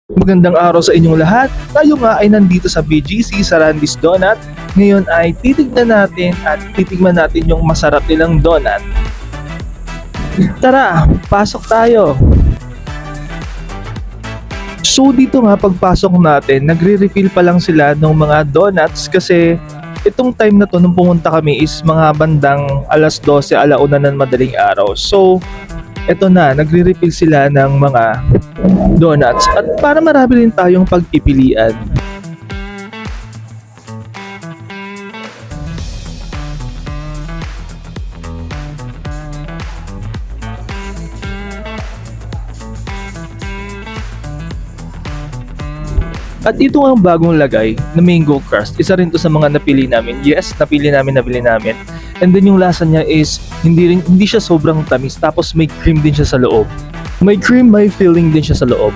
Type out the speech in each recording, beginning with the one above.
Magandang araw sa inyong lahat. Tayo nga ay nandito sa BGC sa Randy's Donut. Ngayon ay titignan natin at titigman natin yung masarap nilang donut. Tara, pasok tayo. So dito nga pagpasok natin, nagre-refill pa lang sila ng mga donuts kasi itong time na to nung pumunta kami is mga bandang alas 12, alauna ng madaling araw. So eto na, nagre-refill sila ng mga donuts at para marami rin tayong pagpipilian. At ito ang bagong lagay na mango crust. Isa rin to sa mga napili namin. Yes, nabili namin. And then yung lasa niya is hindi siya sobrang tamis, tapos may cream din siya sa loob. May cream, may filling din siya sa loob.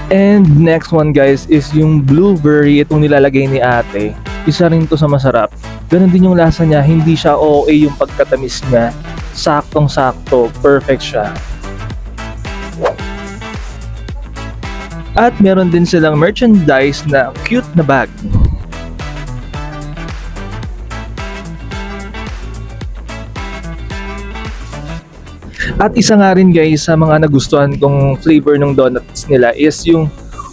And next one guys is yung blueberry, itong nilalagay ni ate. Isa rin to sa masarap. Ganun din yung lasa niya, hindi siya OA yung pagkatamis niya. Saktong-sakto, perfect siya. At meron din silang merchandise na cute na bag. At isa nga rin guys sa mga nagustuhan kong flavor ng donuts nila is yung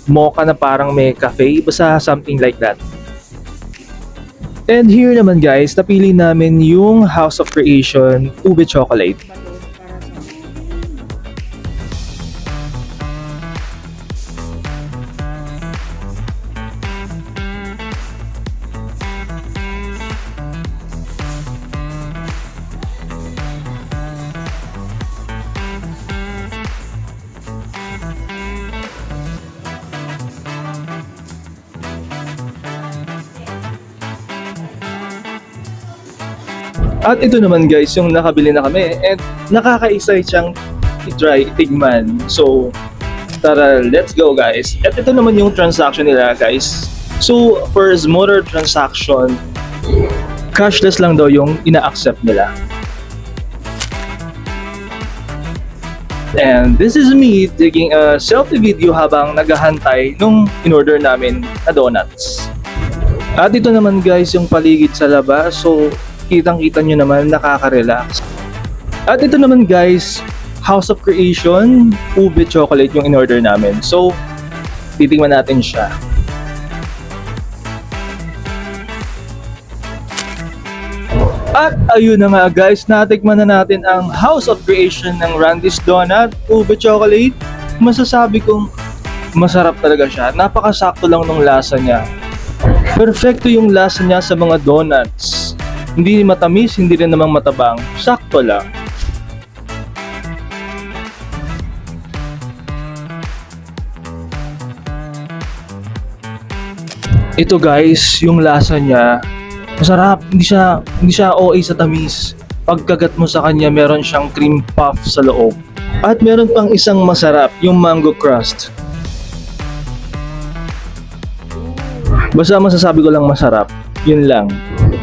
mocha na parang may cafe, basta something like that. And here naman guys, napili namin yung House of Creation ube chocolate. At ito naman guys, yung nakabili na kami and nakaka-excite siyang i-try, itigman. So, tara, let's go guys. At ito naman yung transaction nila guys. So, for smaller transaction, cashless lang daw yung ina-accept nila. And this is me taking a selfie video habang naghahantay nung in-order namin na donuts. At ito naman guys yung paligid sa labas. So, kitang-kita nyo naman, nakaka-relax. At ito naman guys, House of Creation ube chocolate yung in-order namin. So, titingnan natin siya. At ayun na nga guys, natikman na natin ang House of Creation ng Randy's Donut ube chocolate. Masasabi kong masarap talaga siya. Napakasakto lang ng lasa niya. Perfecto yung lasa niya sa mga donuts. Hindi matamis, hindi rin namang matabang. Sakto lang. Ito guys, yung lasa niya, masarap. Hindi siya OA sa tamis. Pagkagat mo sa kanya, meron siyang cream puff sa loob. At meron pang isang masarap, yung mango crust. Basta masasabi ko lang masarap. Yun lang.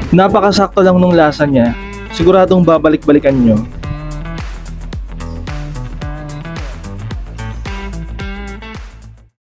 Napakasakto lang nung lasa niya. Siguradong babalik-balikan nyo.